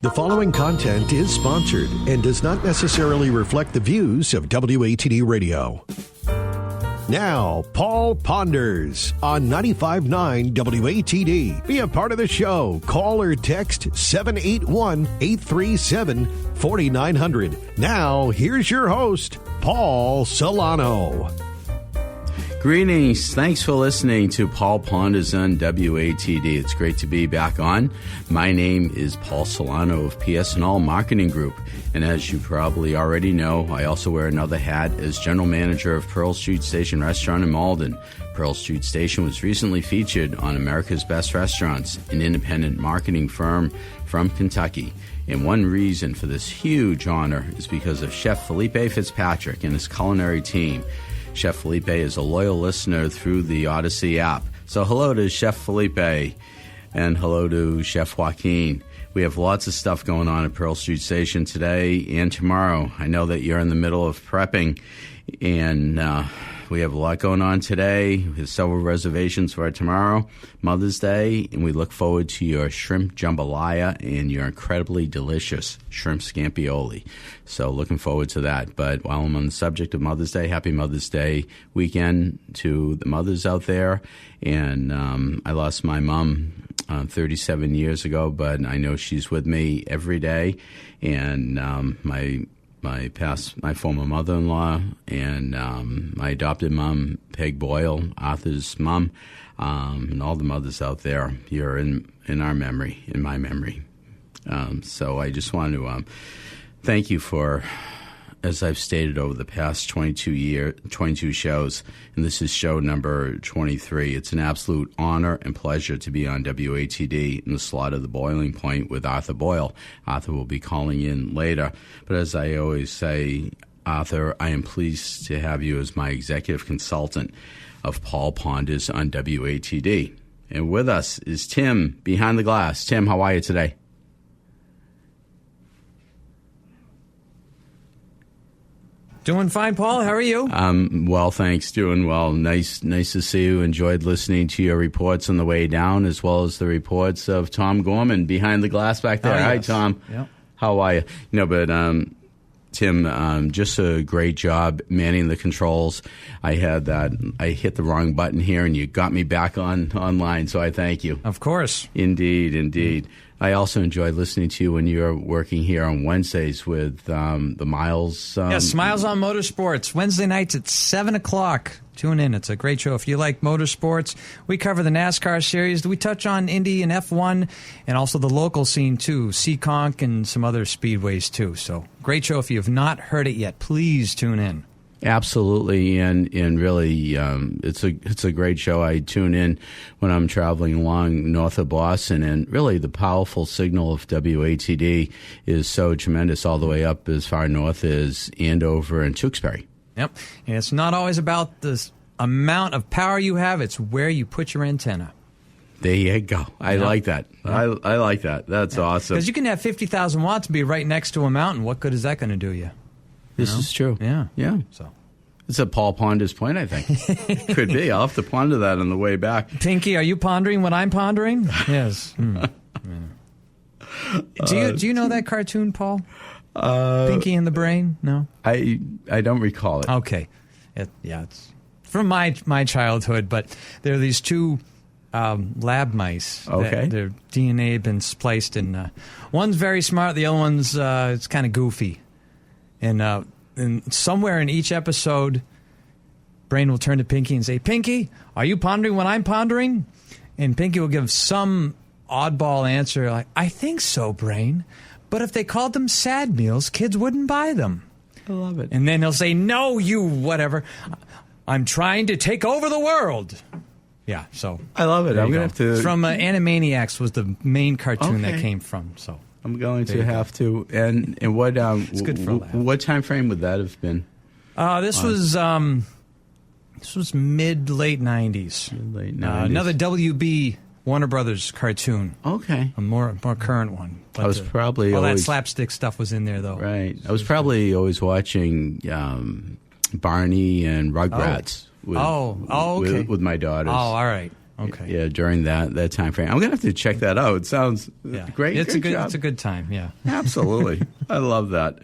The following content is sponsored and does not necessarily reflect the views of WATD Radio. Now, Paul Ponders on 95.9 WATD. Be a part of the show. Call or text 781-837-4900. Now, here's your host, Paul Solano. Greetings. Thanks for listening to Paul Ponders on WATD. It's great to be back on. My name is Paul Solano of PS&L Marketing Group. And as you probably already know, I also wear another hat as General Manager of Pearl Street Station Restaurant in Malden. Pearl Street Station was recently featured on America's Best Restaurants, an independent marketing firm from Kentucky. And one reason for this huge honor is because of Chef Felipe Fitzpatrick and his culinary team. Chef Felipe is a loyal listener through the Odyssey app. So hello to Chef Felipe and hello to Chef Joaquin. We have lots of stuff going on at Pearl Street Station today and tomorrow. I know that you're in the middle of prepping, and we have a lot going on today. We have several reservations for tomorrow, Mother's Day, and we look forward to your shrimp jambalaya and your incredibly delicious shrimp scampioli. So looking forward to that. But while I'm on the subject of Mother's Day, happy Mother's Day weekend to the mothers out there. And I lost my mom 37 years ago, but I know she's with me every day. And my former mother-in-law and my adopted mom, Peg Boyle, Arthur's mom, and all the mothers out there, you're in our memory, in my memory. So I just want to thank you for, as I've stated over the past 22 shows, and this is show number 23. It's an absolute honor and pleasure to be on WATD in the slot of The Boiling Point with Arthur Boyle. Arthur will be calling in later. But as I always say, Arthur, I am pleased to have you as my executive consultant of Paul Ponders on WATD. And with us is Tim behind the glass. Tim, how are you today? Doing fine, Paul. How are you? Well, thanks. Doing well. Nice to see you. Enjoyed listening to your reports on the way down, as well as the reports of Tom Gorman behind the glass back there. Oh, yes. Hi, Tom. Yep. How are you? Tim, just a great job manning the controls. I hit the wrong button here, and you got me back online, so I thank you. Of course. Indeed. I also enjoyed listening to you when you're working here on Wednesdays with the Miles. Yes, Miles on Motorsports, Wednesday nights at 7 o'clock. Tune in. It's a great show. If you like motorsports, we cover the NASCAR series. We touch on Indy and F1 and also the local scene, too, Seekonk and some other speedways, too. So great show. If you have not heard it yet, please tune in. Absolutely, and really, it's a great show. I tune in when I'm traveling along north of Boston, and really the powerful signal of WATD is so tremendous all the way up as far north as Andover and Tewksbury. Yep, and it's not always about the amount of power you have; it's where you put your antenna. There you go. I like that. I like that. That's awesome. Because you can have 50,000 watts be right next to a mountain. What good is that going to do you? This is true. Yeah. So it's a Paul Ponders point, I think. Could be. I'll have to ponder that on the way back. Pinky, are you pondering what I'm pondering? Yes. Yeah. Do you know that cartoon, Paul? Pinky and the Brain? No? I don't recall it. Okay. It's from my childhood, but there are these two lab mice. Okay. Their DNA had been spliced in. One's very smart, the other one's it's kind of goofy. And somewhere in each episode, Brain will turn to Pinky and say, "Pinky, are you pondering what I'm pondering?" And Pinky will give some oddball answer like, "I think so, Brain. But if they called them sad meals, kids wouldn't buy them." I love it. And then he'll say, "No, you whatever. I'm trying to take over the world." Yeah, so. I love it. I'm going to have to. From Animaniacs was the main cartoon that came from, so. I'm going to have to. And what it's good for a laugh. What time frame would that have been? This was mid-late 90s. Late 90s. Another WB Warner Brothers cartoon. Okay. A more current one. But I was probably all always... that slapstick stuff was in there, though. Right. I was probably always watching Barney and Rugrats. Okay. With my daughters. Oh, all right. Okay. Yeah, during that time frame. I'm going to have to check that out. It sounds great. It's job. It's a good time, yeah. Absolutely. I love that.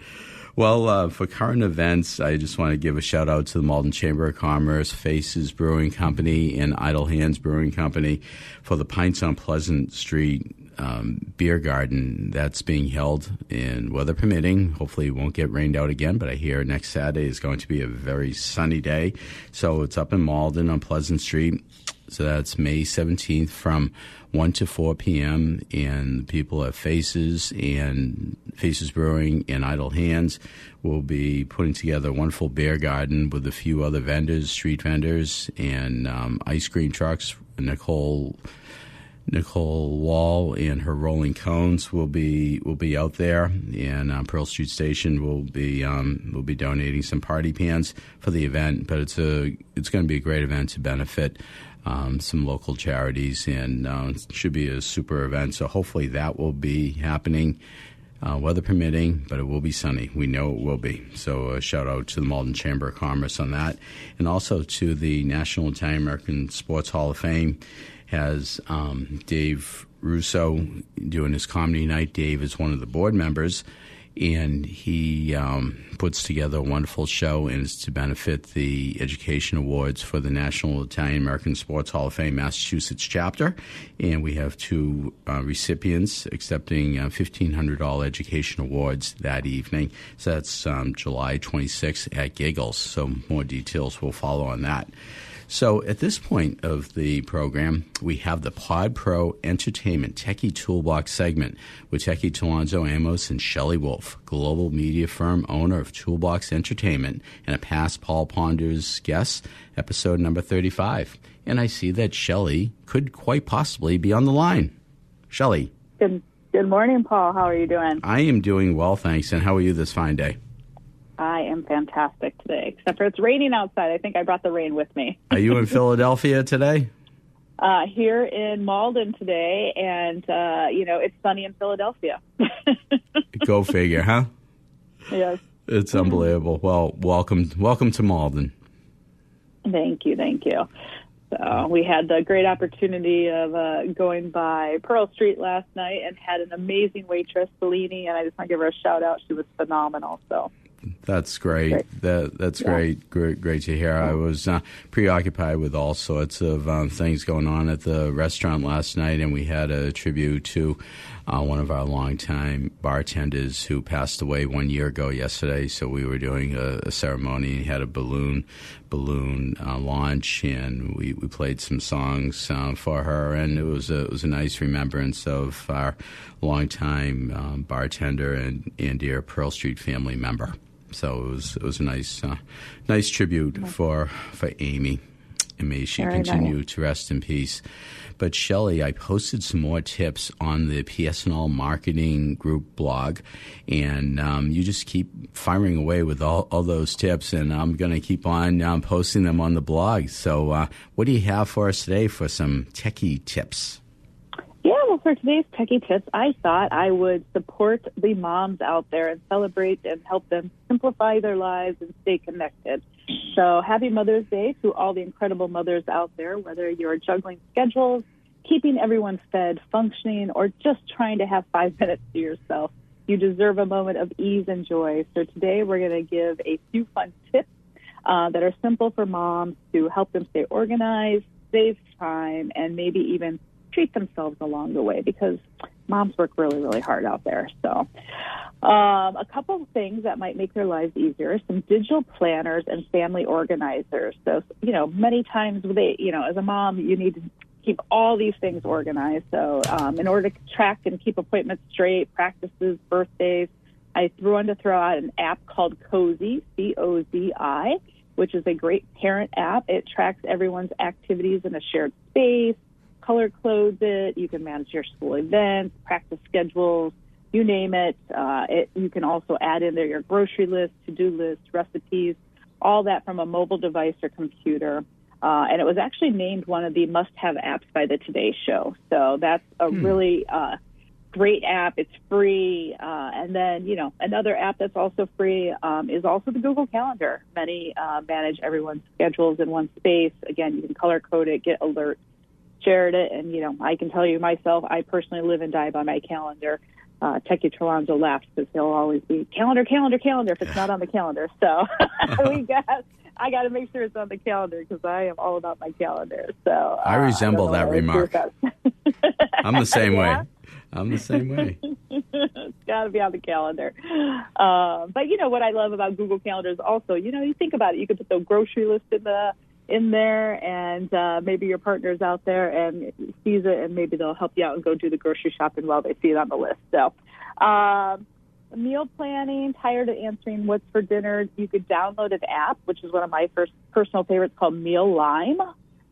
Well, for current events, I just want to give a shout out to the Malden Chamber of Commerce, Faces Brewing Company, and Idle Hands Brewing Company for the Pints on Pleasant Street beer garden that's being held in weather permitting. Hopefully it won't get rained out again, but I hear next Saturday is going to be a very sunny day. So it's up in Malden on Pleasant Street. So that's May 17th from 1 to 4 p.m. And the people at Faces Brewing and Idle Hands will be putting together a wonderful beer garden with a few other vendors, street vendors, and ice cream trucks. Nicole Wall and her Rolling Cones will be out there, and Pearl Street Station will be donating some party pans for the event. But it's going to be a great event to benefit some local charities, and it should be a super event. So hopefully that will be happening, weather permitting, but it will be sunny. We know it will be. So a shout out to the Malden Chamber of Commerce on that, and also to the National Italian American Sports Hall of Fame. Has Dave Russo doing his comedy night. Dave is one of the board members, and he puts together a wonderful show, and it's to benefit the education awards for the National Italian American Sports Hall of Fame Massachusetts chapter. And we have two recipients accepting $1,500 education awards that evening. So that's July 26th at Giggles. So more details will follow on that. So at this point of the program, we have the Pod Pro Entertainment Techie Toolbox segment with Techie Talonzo Amos and Shelley Wolf, global media firm owner of Toolbox Entertainment and a past Paul Ponders guest, episode number 35. And I see that Shelley could quite possibly be on the line. Shelley. Good morning, Paul. How are you doing? I am doing well, thanks. And how are you this fine day? I am fantastic today, except for it's raining outside. I think I brought the rain with me. Are you in Philadelphia today? Here in Malden today, and, it's sunny in Philadelphia. Go figure, huh? Yes. It's unbelievable. Well, welcome to Malden. Thank you. So we had the great opportunity of going by Pearl Street last night and had an amazing waitress, Bellini, and I just want to give her a shout-out. She was phenomenal, so... That's great. That's great. Great to hear. I was preoccupied with all sorts of things going on at the restaurant last night, and we had a tribute to one of our longtime bartenders who passed away 1 year ago yesterday. So we were doing a ceremony. He had a balloon launch, and we played some songs for her, and it was a nice remembrance of our longtime bartender and dear Pearl Street family member. So it was a nice tribute for Amy, and may she continue to rest in peace. But Shelley, I posted some more tips on the PSNL Marketing Group blog, and you just keep firing away with all those tips, and I'm going to keep on posting them on the blog. So what do you have for us today for some techie tips? Yeah, well, for today's techie tips, I thought I would support the moms out there and celebrate and help them simplify their lives and stay connected. So happy Mother's Day to all the incredible mothers out there, whether you're juggling schedules, keeping everyone fed, functioning, or just trying to have 5 minutes to yourself. You deserve a moment of ease and joy. So today we're going to give a few fun tips that are simple for moms to help them stay organized, save time, and maybe even treat themselves along the way, because moms work really, really hard out there. So a couple of things that might make their lives easier, some digital planners and family organizers. So, many times as a mom, you need to keep all these things organized. So in order to track and keep appointments straight, practices, birthdays, I wanted to throw out an app called Cozy, C-O-Z-I, which is a great parent app. It tracks everyone's activities in a shared space, color codes it. You can manage your school events, practice schedules, you name it. You can also add in there your grocery list, to-do list, recipes, all that from a mobile device or computer. And it was actually named one of the must-have apps by the Today Show. So that's a really great app. It's free. And then, another app that's also free is also the Google Calendar. Many manage everyone's schedules in one space. Again, you can color code it, get alerts, shared it. And, I can tell you myself, I personally live and die by my calendar. Techie Tralonzo laughs because he'll always be calendar if it's not on the calendar. So I got to make sure it's on the calendar because I am all about my calendar. So I resemble that remark. I'm the same way. I'm the same way. It's got to be on the calendar. But what I love about Google Calendar is also, you think about it. You can put the grocery list in there, and maybe your partner's out there and sees it, and maybe they'll help you out and go do the grocery shopping while they see it on the list. So meal planning, tired of answering what's for dinner, you could download an app, which is one of my first personal favorites, called Meal Lime.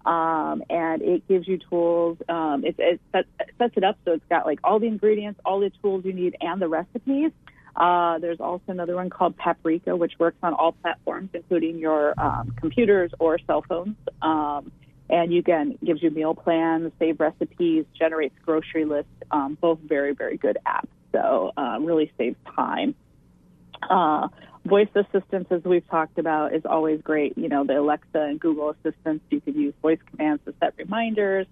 And it gives you tools. It sets it up so it's got like all the ingredients, all the tools you need, and the recipes. There's also another one called Paprika, which works on all platforms, including your computers or cell phones. And again, gives you meal plans, save recipes, generates grocery lists. Both very, very good apps. So really saves time. Voice assistance, as we've talked about, is always great. The Alexa and Google assistants, you can use voice commands to set reminders,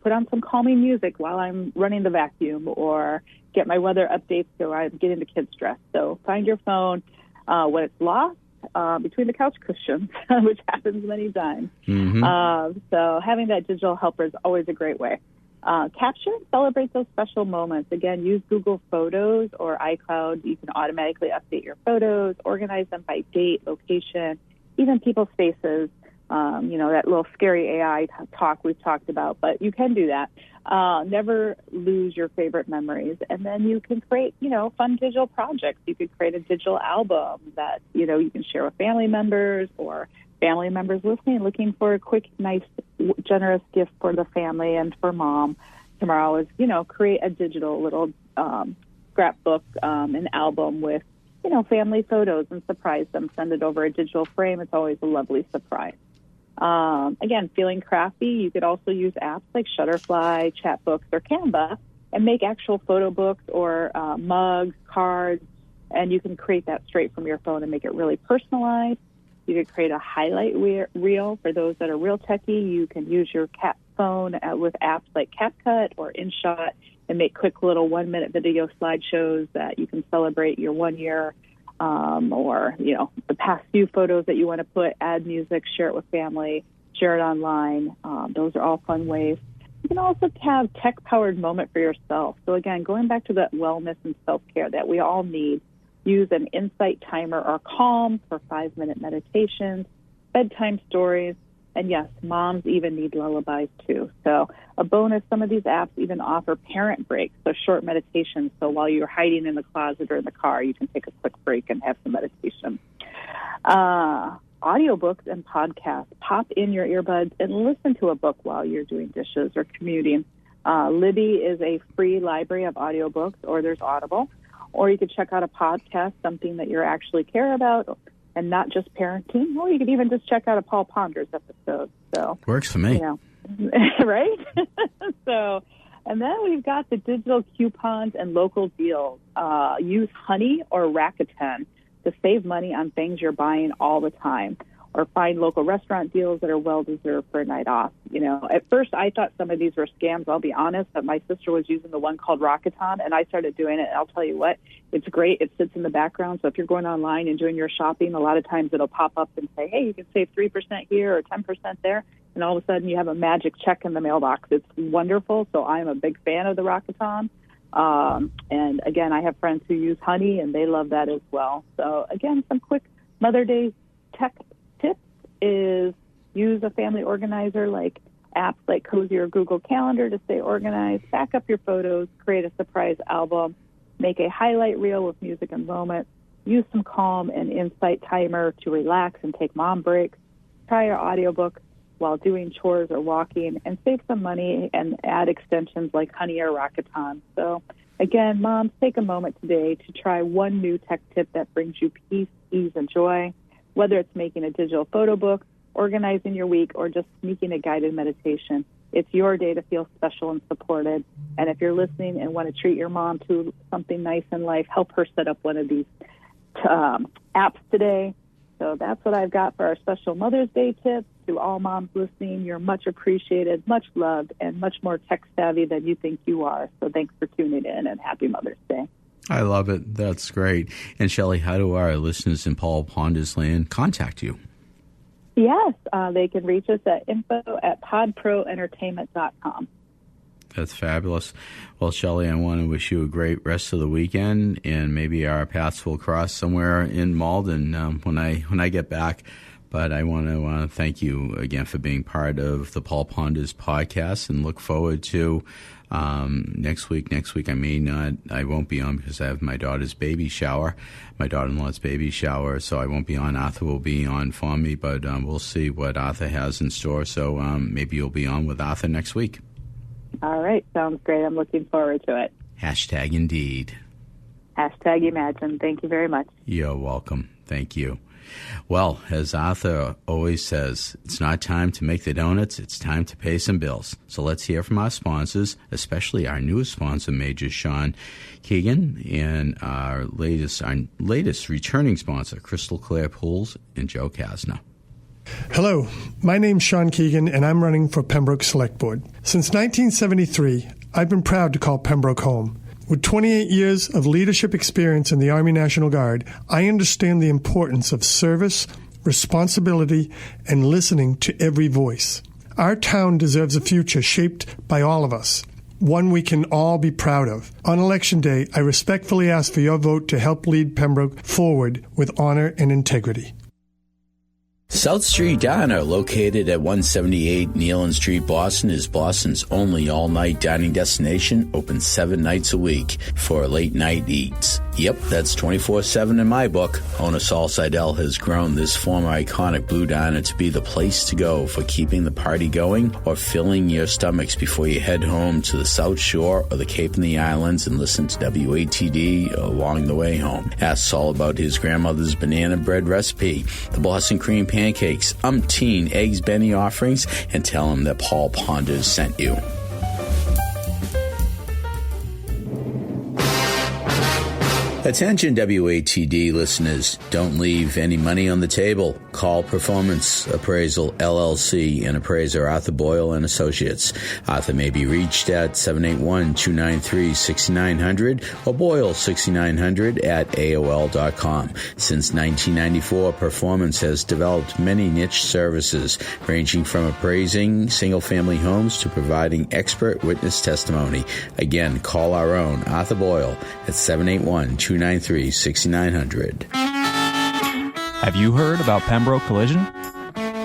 put on some calming music while I'm running the vacuum, or get my weather updates so I get into kids' dress. So find your phone when it's lost between the couch cushions, which happens many times. Mm-hmm. So having that digital helper is always a great way. Capture and celebrate those special moments. Again, use Google Photos or iCloud. You can automatically update your photos, organize them by date, location, even people's faces. That little scary AI talk we've talked about, but you can do that. Never lose your favorite memories. And then you can create, fun digital projects. You could create a digital album that, you can share with family members, or family members listening, looking for a quick, nice, generous gift for the family and for mom. Tomorrow is, create a digital little scrapbook, an album with, family photos, and surprise them. Send it over a digital frame. It's always a lovely surprise. Again, feeling crafty, you could also use apps like Shutterfly, Chatbooks, or Canva and make actual photo books or mugs, cards, and you can create that straight from your phone and make it really personalized. You could create a highlight reel for those that are real techie. You can use your phone with apps like CapCut or InShot and make quick little 1-minute video slideshows that you can celebrate your 1 year or, the past few photos that you want to put, add music, share it with family, share it online. Those are all fun ways. You can also have tech-powered moment for yourself. So again, going back to that wellness and self-care that we all need, use an insight timer or Calm for 5-minute meditations, bedtime stories, and yes, moms even need lullabies too. So a bonus, some of these apps even offer parent breaks, so short meditations. So while you're hiding in the closet or in the car, you can take a quick break and have some meditation. Audiobooks and podcasts. Pop in your earbuds and listen to a book while you're doing dishes or commuting. Libby is a free library of audiobooks, or there's Audible. Or you could check out a podcast, something that you actually care about, and not just parenting. Or you could even just check out a Paul Ponders episode. So works for me. Right? So, and then we've got the digital coupons and local deals. Use Honey or Rakuten to save money on things you're buying all the time, or find local restaurant deals that are well-deserved for a night off. At first I thought some of these were scams, I'll be honest, but my sister was using the one called Rakuten, and I started doing it, and I'll tell you what, it's great. It sits in the background, so if you're going online and doing your shopping, a lot of times it'll pop up and say, hey, you can save 3% here or 10% there, and all of a sudden you have a magic check in the mailbox. It's wonderful, so I'm a big fan of the Rakuten. And again, I have friends who use Honey, and they love that as well. So again, some quick Mother's Day tech tips is use a family organizer like apps like Cozy or Google Calendar to stay organized, back up your photos, create a surprise album, make a highlight reel with music and moments, use some Calm and Insight timer to relax and take mom breaks, try your audiobook while doing chores or walking, and save some money and add extensions like Honey or Rakuten. So again, moms, take a moment today to try one new tech tip that brings you peace, ease, and joy. Whether it's making a digital photo book, organizing your week, or just sneaking a guided meditation, it's your day to feel special and supported. And if you're listening and want to treat your mom to something nice in life, help her set up one of these apps today. So that's what I've got for our special Mother's Day tips. to all moms listening, you're much appreciated, much loved, and much more tech-savvy than you think you are. So thanks for tuning in, and happy Mother's Day. I love it. That's great. And Shelley, how do our listeners in Paul Ponders land contact you? Yes, they can reach us at info@podproentertainment.com. That's fabulous. Well, Shelley, I want to wish you a great rest of the weekend, and maybe our paths will cross somewhere in Malden when I get back. But I want to thank you again for being part of the Paul Ponders podcast, and look forward to next week. Next week I won't be on because I have my daughter's baby shower, my daughter-in-law's baby shower, so I won't be on. Arthur will be on for me, but we'll see what Arthur has in store. So maybe you'll be on with Arthur next week. All right. Sounds great. I'm looking forward to it. Hashtag indeed. Hashtag imagine. Thank you very much. You're welcome. Thank you. Well, as Arthur always says, it's not time to make the donuts, it's time to pay some bills. So let's hear from our sponsors, especially our newest sponsor, Major Sean Keegan, and our latest returning sponsor, Crystal Clear Pools, and Joe Kasner. Hello, my name's Sean Keegan, and I'm running for Pembroke Select Board. Since 1973, I've been proud to call Pembroke home. With 28 years of leadership experience in the Army National Guard, I understand the importance of service, responsibility, and listening to every voice. Our town deserves a future shaped by all of us, one we can all be proud of. On Election Day, I respectfully ask for your vote to help lead Pembroke forward with honor and integrity. South Street Diner, located at 178 Nealon Street, Boston, is Boston's only all-night dining destination, open 7 nights a week for late-night eats. Yep, that's 24/7 in my book. Owner Saul Seidel has grown this former iconic Blue Diner to be the place to go for keeping the party going or filling your stomachs before you head home to the South Shore or the Cape and the Islands and listen to WATD along the way home. Ask Saul about his grandmother's banana bread recipe, the Boston cream pancakes, umpteen eggs Benny offerings, and tell him that Paul Ponders sent you. Attention WATD listeners, don't leave any money on the table. Call Performance Appraisal LLC and appraiser Arthur Boyle and Associates. Arthur may be reached at 781-293-6900 or Boyle6900 at AOL.com. Since 1994, Performance has developed many niche services ranging from appraising single-family homes to providing expert witness testimony. Again, call our own Arthur Boyle at 781-293-6900. Have you heard about Pembroke Collision?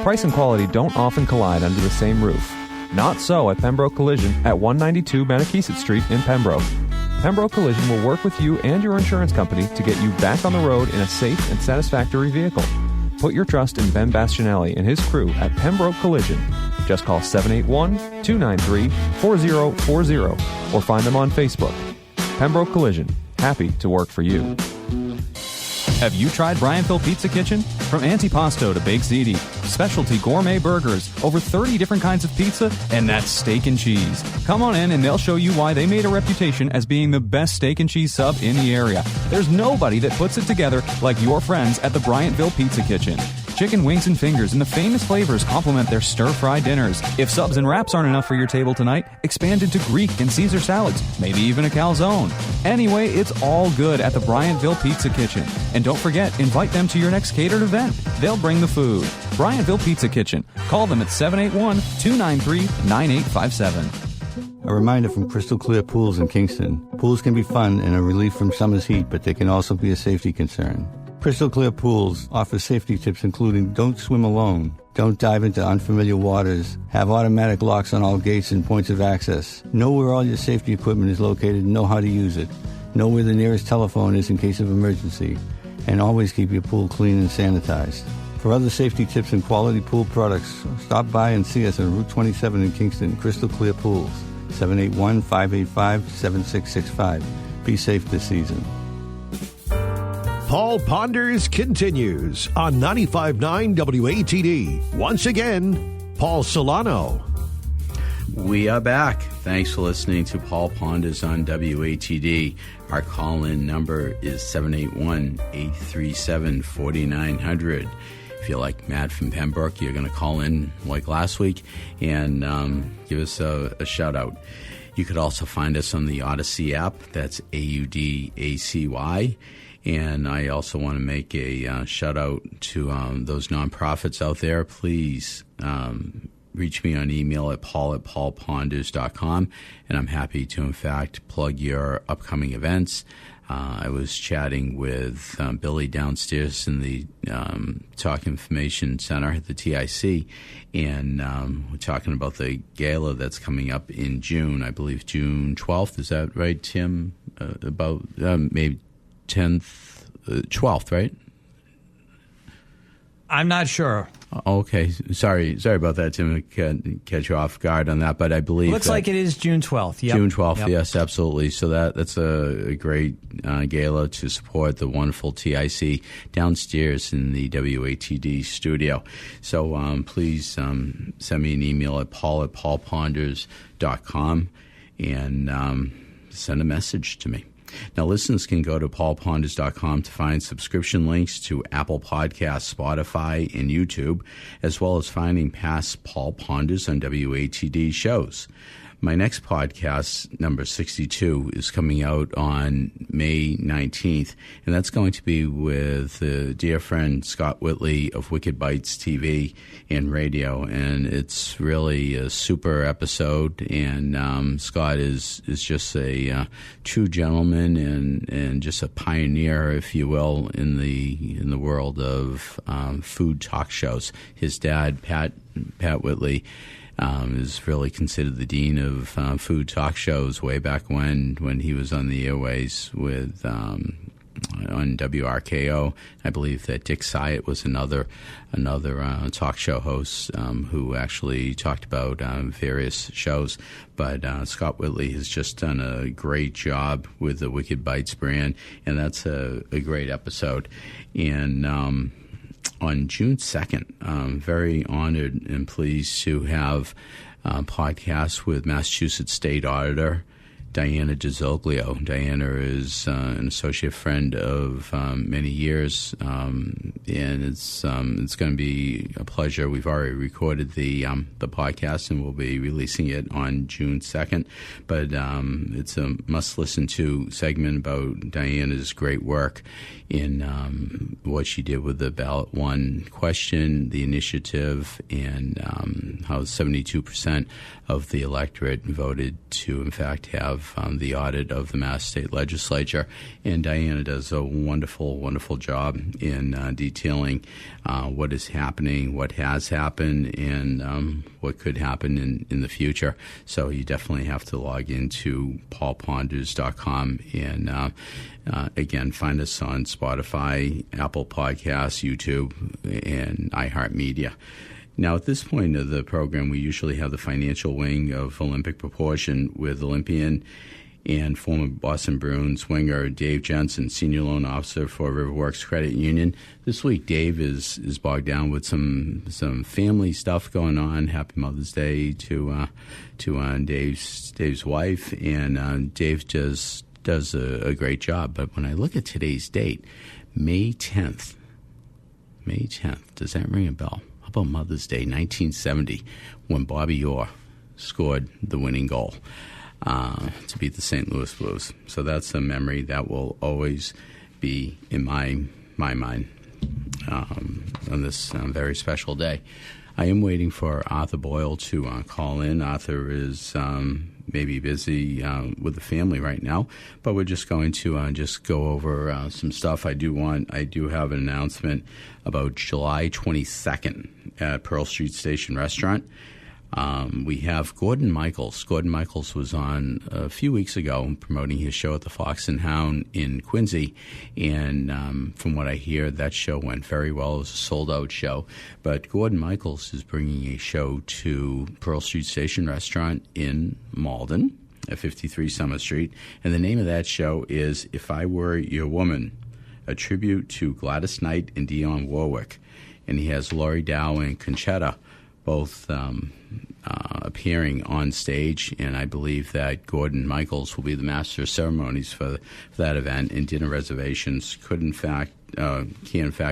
Price and quality don't often collide under the same roof. Not so at Pembroke Collision at 192 Maniquisett Street in Pembroke. Pembroke Collision will work with you and your insurance company to get you back on the road in a safe and satisfactory vehicle. Put your trust in Ben Bastianelli and his crew at Pembroke Collision. Just call 781-293-4040 or find them on Facebook. Pembroke Collision. Happy to work for you. Have you tried Bryanttville Pizza Kitchen? From antipasto to baked ziti, specialty gourmet burgers, over 30 different kinds of pizza, and that's steak and cheese. Come on in and they'll show you why they made a reputation as being the best steak and cheese sub in the area. There's nobody that puts it together like your friends at the Bryanttville Pizza Kitchen. Chicken wings and fingers and the famous flavors complement their stir-fry dinners. If subs and wraps aren't enough for your table tonight, expand into Greek and Caesar salads, maybe even a calzone. Anyway, it's all good at the Bryanttville Pizza Kitchen. And don't forget, invite them to your next catered event. They'll bring the food. Bryanttville Pizza Kitchen. Call them at 781-293-9857. A reminder from Crystal Clear Pools in Kingston. Pools can be fun and a relief from summer's heat, but they can also be a safety concern. Crystal Clear Pools offers safety tips including don't swim alone, don't dive into unfamiliar waters, have automatic locks on all gates and points of access, know where all your safety equipment is located and know how to use it, know where the nearest telephone is in case of emergency, and always keep your pool clean and sanitized. For other safety tips and quality pool products, stop by and see us on Route 27 in Kingston, Crystal Clear Pools, 781-585-7665. Be safe this season. Paul Ponders continues on 95.9 WATD. Once again, Paul Solano. We are back. Thanks for listening to Paul Ponders on WATD. Our call-in number is 781-837-4900. If you're like Matt from Pembroke, you're going to call in like last week and give us a shout out. You could also find us on the Odyssey app. That's AUDACY. And I also want to make a shout out to those nonprofits out there. Please reach me on email at paul@paulponders.com, and I'm happy to, in fact, plug your upcoming events. I was chatting with Billy downstairs in the Talk Information Center at the TIC, and we're talking about the gala that's coming up in June, I believe June 12th. Is that right, Tim? About maybe 10th, 12th, right? I'm not sure. Okay, sorry about that, Tim. I can't catch you off guard on that, but I believe Looks like it is June 12th. Yep. June 12th, Yep. Yes, absolutely. So that's a great gala to support the wonderful TIC downstairs in the WATD studio. So please send me an email at paul@paulponders.com and send a message to me. Now, listeners can go to paulponders.com to find subscription links to Apple Podcasts, Spotify, and YouTube, as well as finding past Paul Ponders on WATD shows. My next podcast, number 62, is coming out on May 19th, and that's going to be with the dear friend Scott Whitley of Wicked Bites TV and radio, and it's really a super episode, and Scott is just a true gentleman and just a pioneer, if you will, in the world of food talk shows. His dad, Pat Whitley, is really considered the dean of food talk shows way back when he was on the airways with on WRKO. I believe that Dick Syatt was another talk show host who actually talked about various shows. But Scott Whitley has just done a great job with the Wicked Bites brand, and that's a great episode. And on June 2nd, I'm very honored and pleased to have a podcast with Massachusetts State Auditor Diana DiZoglio. Diana is an associate friend of many years, and it's going to be a pleasure. We've already recorded the podcast, and we'll be releasing it on June 2nd. But it's a must-listen-to segment about Diana's great work in what she did with the Ballot One question, the initiative, and how 72% of the electorate voted to, in fact, have the audit of the Mass State Legislature. And Diana does a wonderful, wonderful job in detailing what is happening, what has happened, and what could happen in the future. So you definitely have to log into paulponders.com and again, find us on Spotify, Apple Podcasts, YouTube, and iHeartMedia. Now, at this point of the program, we usually have the financial wing of Olympic Proportion with Olympian and former Boston Bruins winger Dave Jensen, Senior Loan Officer for Riverworks Credit Union. This week, Dave is bogged down with some family stuff going on. Happy Mother's Day to Dave's wife, and Dave just does a great job. But when I look at today's date, May 10th, does that ring a bell? How about Mother's Day, 1970, when Bobby Orr scored the winning goal to beat the St. Louis Blues. So that's a memory that will always be in my mind on this very special day. I am waiting for Arthur Boyle to call in. Arthur is maybe busy with the family right now, but we're just going to just go over some stuff. I do have an announcement about July 22nd at Pearl Street Station Restaurant. We have Gordon Michaels. Gordon Michaels was on a few weeks ago promoting his show at the Fox and Hound in Quincy, and from what I hear, that show went very well. It was a sold-out show. But Gordon Michaels is bringing a show to Pearl Street Station Restaurant in Malden at 53 Summer Street, and the name of that show is If I Were Your Woman, a tribute to Gladys Knight and Dionne Warwick. And he has Laurie Dow and Conchetta both appearing on stage, and I believe that Gordon Michaels will be the master of ceremonies for that event, and dinner reservations can in fact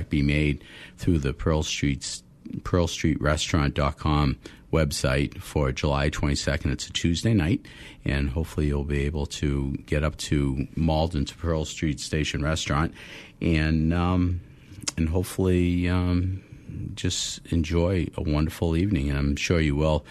be made through the pearlstreetrestaurant.com website for July 22nd. It's a Tuesday night, and hopefully you'll be able to get up to Malden to Pearl Street Station Restaurant and hopefully just enjoy a wonderful evening, and I'm sure you will.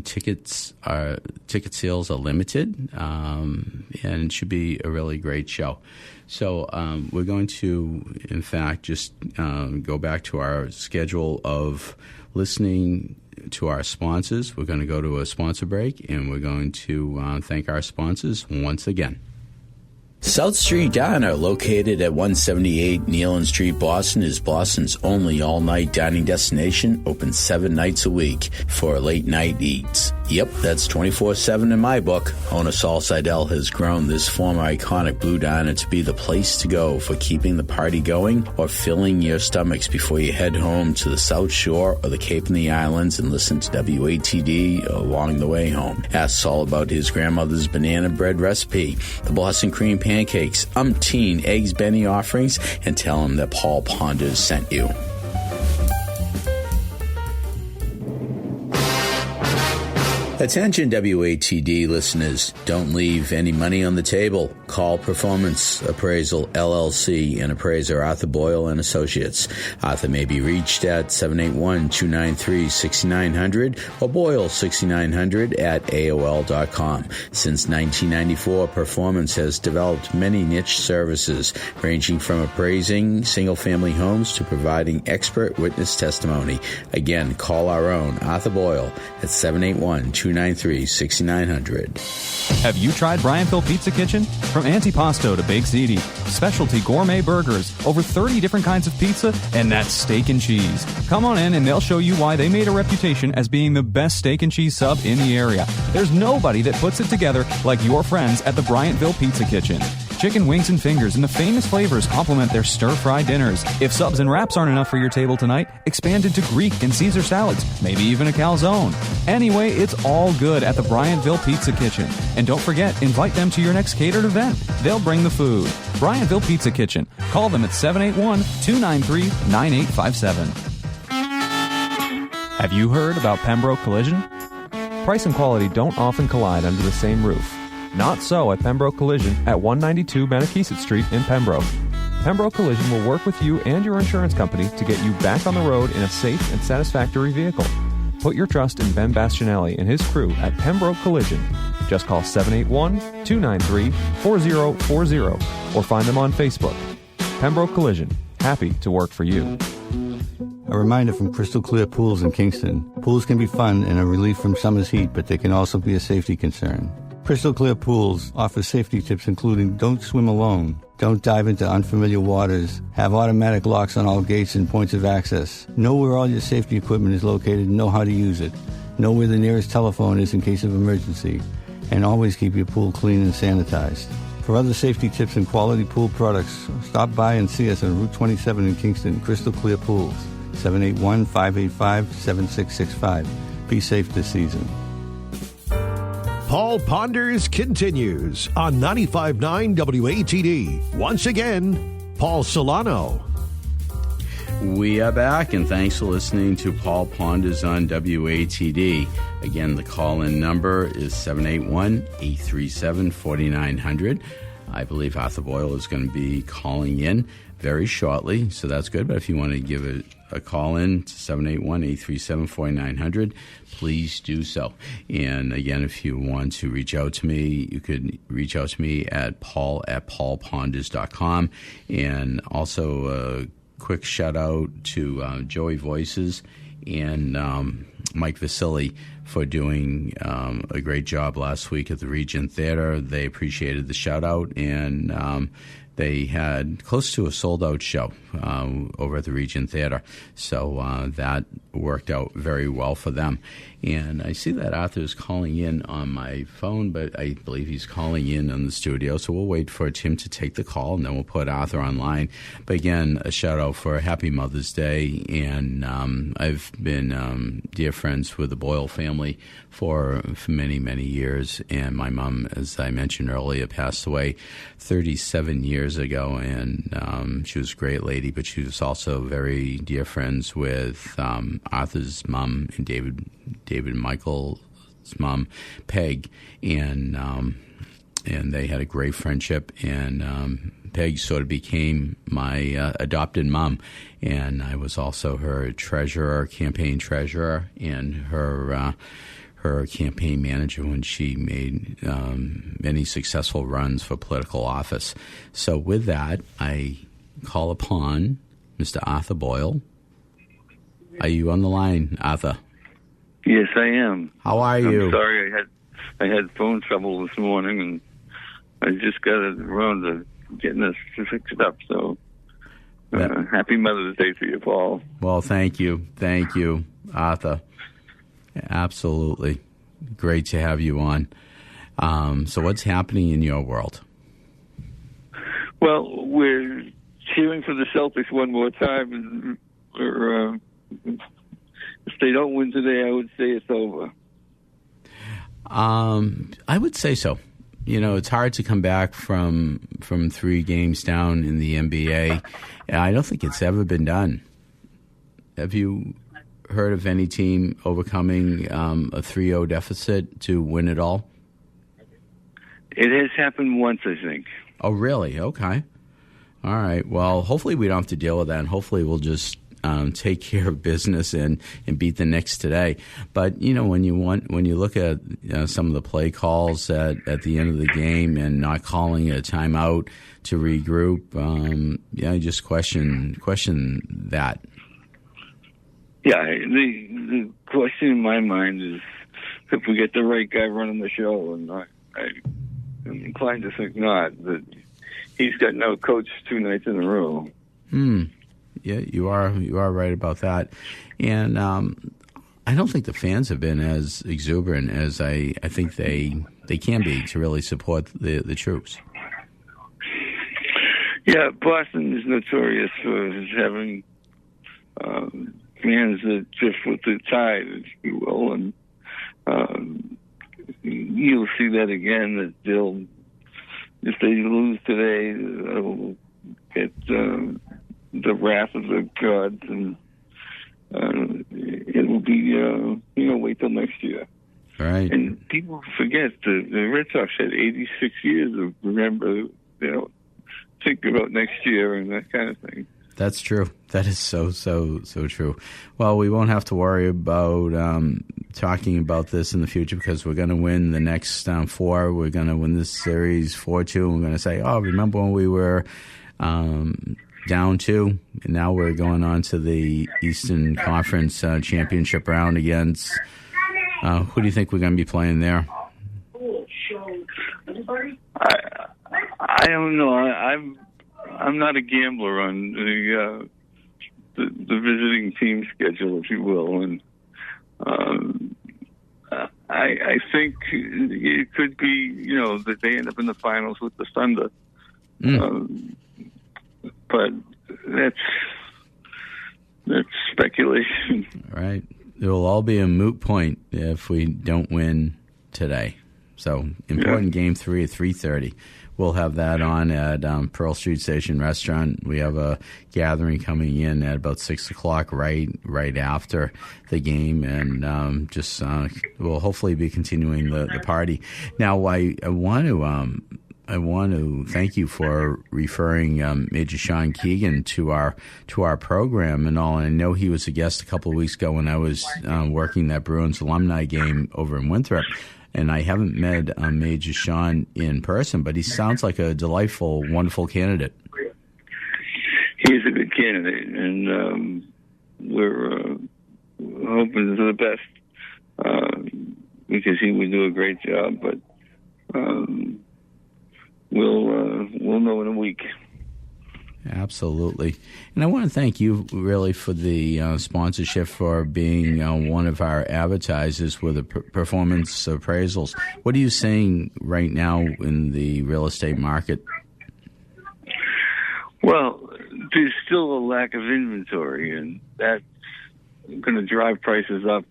Ticket sales are limited, and it should be a really great show. So we're going to, in fact, just go back to our schedule of listening to our sponsors. We're going to go to a sponsor break, and we're going to thank our sponsors once again. South Street Diner, located at 178 Nealon Street, Boston, is Boston's only all-night dining destination, open 7 nights a week for late-night eats. Yep, that's 24/7 in my book. Owner Saul Seidel has grown this former iconic Blue Diner to be the place to go for keeping the party going or filling your stomachs before you head home to the South Shore or the Cape and the Islands and listen to WATD along the way home. Ask Saul about his grandmother's banana bread recipe, the Boston cream pancakes, umpteen eggs Benny offerings, and tell him that Paul Ponders sent you. Attention WATD listeners, don't leave any money on the table. Call Performance Appraisal LLC and appraiser Arthur Boyle and Associates. Arthur may be reached at 781-293-6900 or Boyle6900 at AOL.com. Since 1994, Performance has developed many niche services ranging from appraising single-family homes to providing expert witness testimony. Again, call our own Arthur Boyle at 781-293-6900. Have you tried Bryantville Pizza Kitchen? From antipasto to baked ziti, specialty gourmet burgers, over 30 different kinds of pizza, and that steak and cheese. Come on in and they'll show you why they made a reputation as being the best steak and cheese sub in the area. There's nobody that puts it together like your friends at the Bryantville Pizza Kitchen. Chicken wings and fingers and the famous flavors complement their stir-fry dinners. If subs and wraps aren't enough for your table tonight, expand into Greek and Caesar salads, maybe even a calzone. Anyway, it's all good at the Bryantville Pizza Kitchen. And don't forget, invite them to your next catered event. They'll bring the food. Bryantville Pizza Kitchen. Call them at 781-293-9857. Have you heard about Pembroke Collision? Price and quality don't often collide under the same roof. Not so at Pembroke Collision at 192 Manakesett Street in Pembroke. Pembroke Collision will work with you and your insurance company to get you back on the road in a safe and satisfactory vehicle. Put your trust in Ben Bastianelli and his crew at Pembroke Collision. Just call 781-293-4040 or find them on Facebook. Pembroke Collision, happy to work for you. A reminder from Crystal Clear Pools in Kingston. Pools can be fun and a relief from summer's heat, but they can also be a safety concern. Crystal Clear Pools offers safety tips including don't swim alone, don't dive into unfamiliar waters, have automatic locks on all gates and points of access, know where all your safety equipment is located and know how to use it, know where the nearest telephone is in case of emergency, and always keep your pool clean and sanitized. For other safety tips and quality pool products, stop by and see us on Route 27 in Kingston, Crystal Clear Pools, 781-585-7665. Be safe this season. Paul Ponders continues on 95.9 WATD. Once again, Paul Solano. We are back, and thanks for listening to Paul Ponders on WATD. Again, the call-in number is 781-837-4900. I believe Arthur Boyle is going to be calling in very shortly, so that's good. But if you want to give a call in to 781-837-4900, please do so. And again, if you want to reach out to me, you could reach out to me at paul@paulponders.com. And also a quick shout out to Joey Voices and Mike Vasili for doing a great job last week at the Regent Theater. They appreciated the shout out, and they had close to a sold-out show. over at the Regent Theater. So that worked out very well for them. And I see that Arthur's calling in on my phone, but I believe he's calling in the studio. So we'll wait for Tim to take the call, and then we'll put Arthur online. But again, a shout out for Happy Mother's Day. And I've been dear friends with the Boyle family for many, many years. And my mom, as I mentioned earlier, passed away 37 years ago. And she was a great lady, but she was also very dear friends with Arthur's mom and David and Michael's mom, Peg, and they had a great friendship. And Peg sort of became my adopted mom, and I was also her campaign treasurer, and her campaign manager when she made many successful runs for political office. So with that, I call upon Mr. Arthur Boyle. Are you on the line, Arthur? Yes, I am. How are you? I'm sorry, I had phone trouble this morning, and I just got around to getting this fixed up. So, happy Mother's Day to you, Paul. Well, thank you, Arthur. Absolutely, great to have you on. So, what's happening in your world? Well, we're cheering for the Celtics one more time, and we're. If they don't win today, I would say it's over. I would say so. You know, it's hard to come back from 3 games down in the NBA. I don't think it's ever been done. Have you heard of any team overcoming a 3-0 deficit to win it all? It has happened once, I think. Oh, really? Okay. All right. Well, hopefully we don't have to deal with that, and hopefully we'll just take care of business and beat the Knicks today. But you know, when you look at some of the play calls at the end of the game and not calling a timeout to regroup, I just question that. Yeah, the question in my mind is if we get the right guy running the show, and I'm inclined to think not. That he's got no coach 2 nights in a row. Yeah, you are right about that. And I don't think the fans have been as exuberant as I think they can be to really support the troops. Yeah, Boston is notorious for having fans that drift with the tide, if you will, and you'll see that again, that if they lose today, they'll get the wrath of the gods, and it will be, wait till next year. Right. And people forget the Red Sox had 86 years of think about next year and that kind of thing. That's true. That is so true. Well, we won't have to worry about talking about this in the future because we're going to win the next 4. We're going to win this series 4-2, and we're going to say, oh, remember when we were down 2, and now we're going on to the Eastern Conference championship round against who do you think we're going to be playing there? I don't know. I'm not a gambler on the visiting team schedule, if you will, and I think it could be that they end up in the finals with the Thunder. But that's speculation. Right. It will all be a moot point if we don't win today. So, important Game 3 at 3:30. We'll have that on at Pearl Street Station Restaurant. We have a gathering coming in at about 6 o'clock right after the game, and we'll hopefully be continuing the party. Now, I want to thank you for referring Major Sean Keegan to our program and all. And I know he was a guest a couple of weeks ago when I was working that Bruins alumni game over in Winthrop. And I haven't met Major Sean in person, but he sounds like a delightful, wonderful candidate. He's a good candidate, and we're hoping for the best because he would do a great job. But we'll know in a week. Absolutely. And I want to thank you really for the sponsorship, for being one of our advertisers with the performance appraisals. What are you seeing right now in the real estate market? Well, there's still a lack of inventory, and that's going to drive prices up,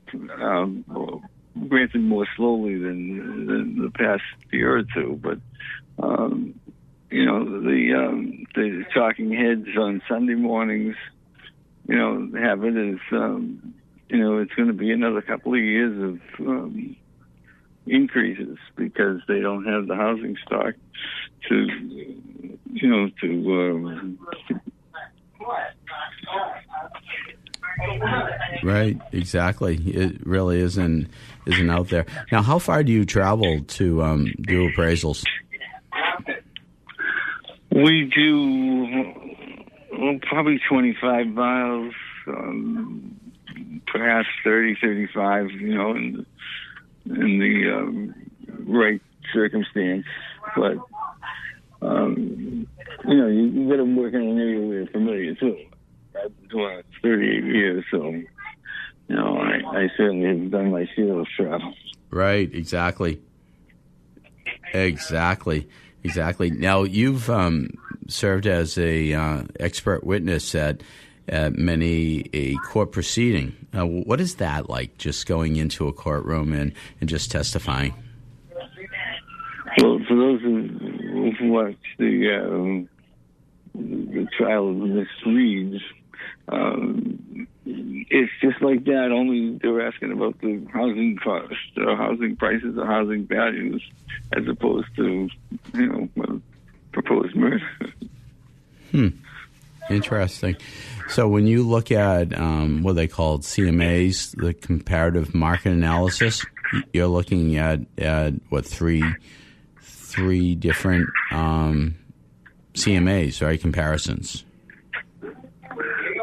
granted more slowly than the past year or two. But, the talking heads on Sunday mornings, have it as, it's going to be another couple of years of increases because they don't have the housing stock to Right, exactly. It really isn't out there. Now, how far do you travel to do appraisals? We do probably 25 miles, perhaps 30, 35, in the right circumstance. But, you got to work in an area where you're familiar, too. I've been doing it 38 years, so, I certainly have done my share of travel. Right, exactly. Now, you've served as a expert witness at many a court proceeding. What is that like, just going into a courtroom and just testifying? Well, for those who've watched the trial of Miss Reed, it's just like that, only they're asking about the housing cost, housing prices, or housing values, as opposed to, proposed murder. Interesting. So when you look at what they call CMAs, the comparative market analysis, you're looking at what, three different CMAs, right? Comparisons.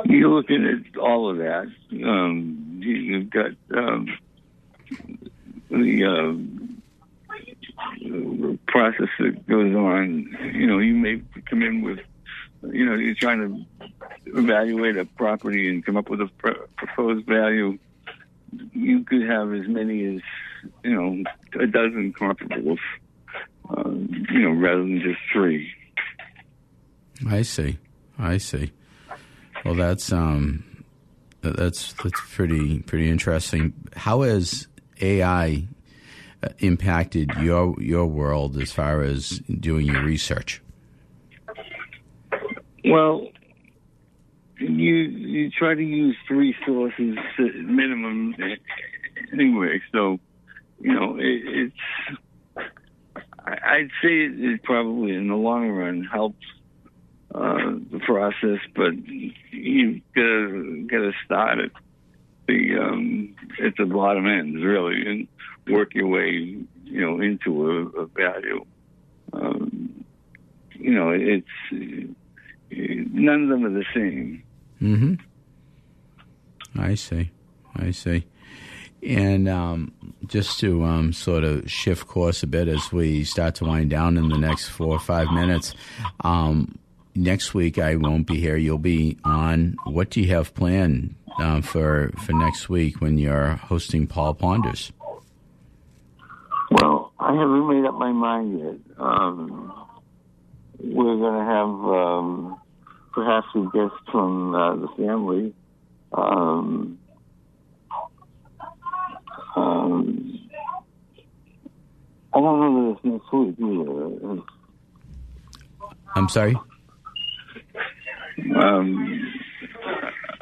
You're looking at all of that. You've got the process that goes on. You may come in with, you're trying to evaluate a property and come up with a proposed value. You could have as many as, a dozen comparables, rather than just three. I see. Well, that's pretty interesting. How has AI impacted your world as far as doing your research? Well, you try to use three sources at minimum anyway. So, it's. I'd say it probably in the long run helps the process, but you gotta start at the bottom end, really, and work your way, into a value. It's none of them are the same. Mm-hmm. I see. And just to sort of shift course a bit as we start to wind down in the next 4 or 5 minutes, next week I won't be here. You'll be on. What do you have planned for next week when you're hosting Paul Ponders? Well, I haven't made up my mind yet. We're going to have perhaps a guest from the family. I don't know that it's next week either. I'm sorry?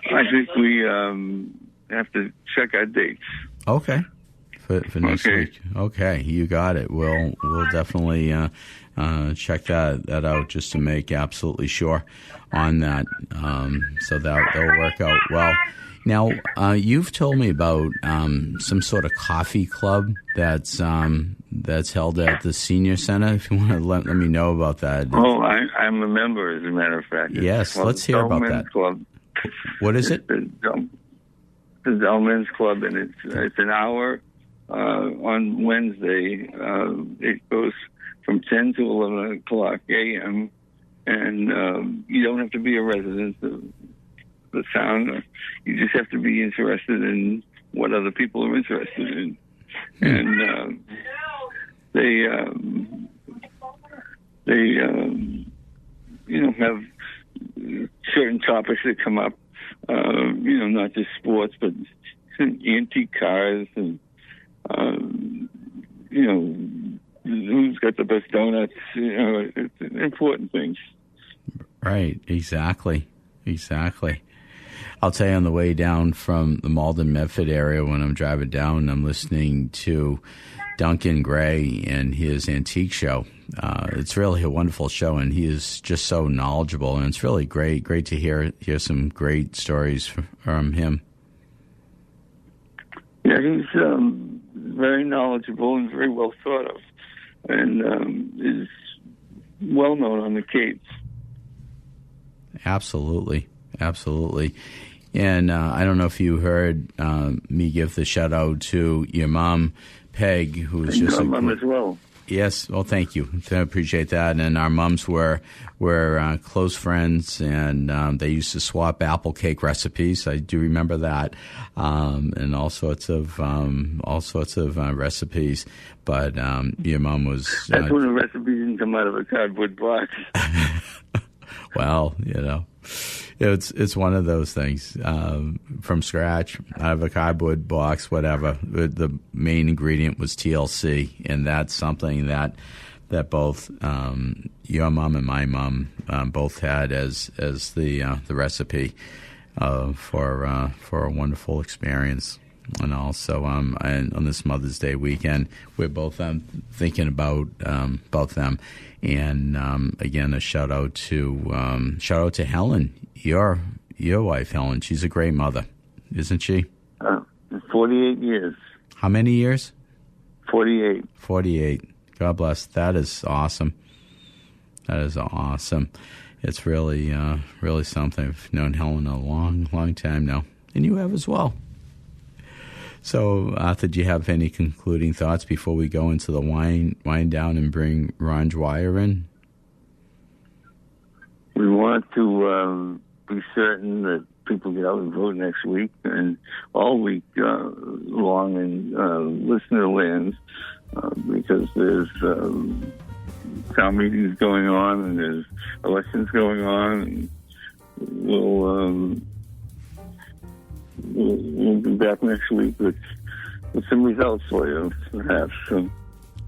I think we have to check our dates. Okay. For next week. Okay, you got it. We'll definitely check that out just to make absolutely sure on that. So that'll work out well. Now, you've told me about some sort of coffee club that's held at the senior center. If you want to let me know about that. Oh, I'm a member, as a matter of fact. Yes, let's hear about that. Club. What is it? The Dell Men's Club, and it's an hour on Wednesday. It goes from 10 to 11 o'clock a.m., And you don't have to be a resident of the town. You just have to be interested in what other people are interested in. And they have certain topics that come up, not just sports, but antique cars and, who's got the best donuts, it's important things. Right, exactly. I'll tell you, on the way down from the Malden Medford area, when I'm driving down, I'm listening to Duncan Gray and his antique show. It's really a wonderful show, and he is just so knowledgeable, and it's really great to hear some great stories from him. Yeah, he's very knowledgeable and very well thought of, and is well known on the Cape. Absolutely. And I don't know if you heard me give the shout out to your mom, Peg, who was just your mom as well. Yes, well, thank you. I appreciate that. And our moms were close friends, and they used to swap apple cake recipes. I do remember that, and all sorts of recipes. But your mom was. That's when the recipe didn't come out of a cardboard box. Well, it's one of those things from scratch, out of a cardboard box, whatever. The main ingredient was TLC, and that's something that both your mom and my mom both had as the recipe for a wonderful experience. And also, and on this Mother's Day weekend, we're both thinking about both them. And again, a shout out to Helen, your wife, Helen. She's a great mother, isn't she? 48 years. How many years? 48. 48. God bless. That is awesome. It's really something. I've known Helen a long, long time now, and you have as well. So, Arthur, do you have any concluding thoughts before we go into the wind down and bring Ron Dwyer in? We want to be certain that people get out and vote next week and all week long in listener lands because there's town meetings going on and there's elections going on, and we'll be back next week with some results for you, perhaps.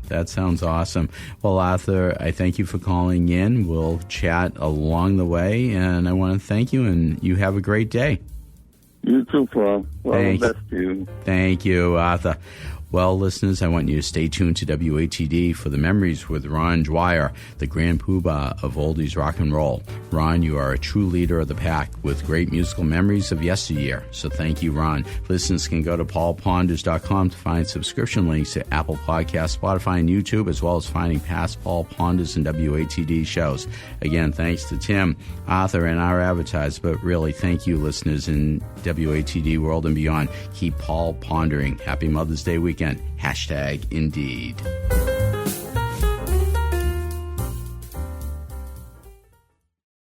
That sounds awesome. Well, Arthur, I thank you for calling in. We'll chat along the way, and I want to thank you, and you have a great day. You too, Paul. Well, the best to you. Thank you, Arthur. Well, listeners, I want you to stay tuned to WATD for the Memories with Ron Dwyer, the grand poobah of oldies rock and roll. Ron, you are a true leader of the pack with great musical memories of yesteryear. So thank you, Ron. Listeners can go to paulponders.com to find subscription links to Apple Podcasts, Spotify, and YouTube, as well as finding past Paul Ponders and WATD shows. Again, thanks to Tim, Arthur, and our advertisers, but really thank you, listeners in WATD world and beyond. Keep Paul pondering. Happy Mother's Day weekend. #Indeed.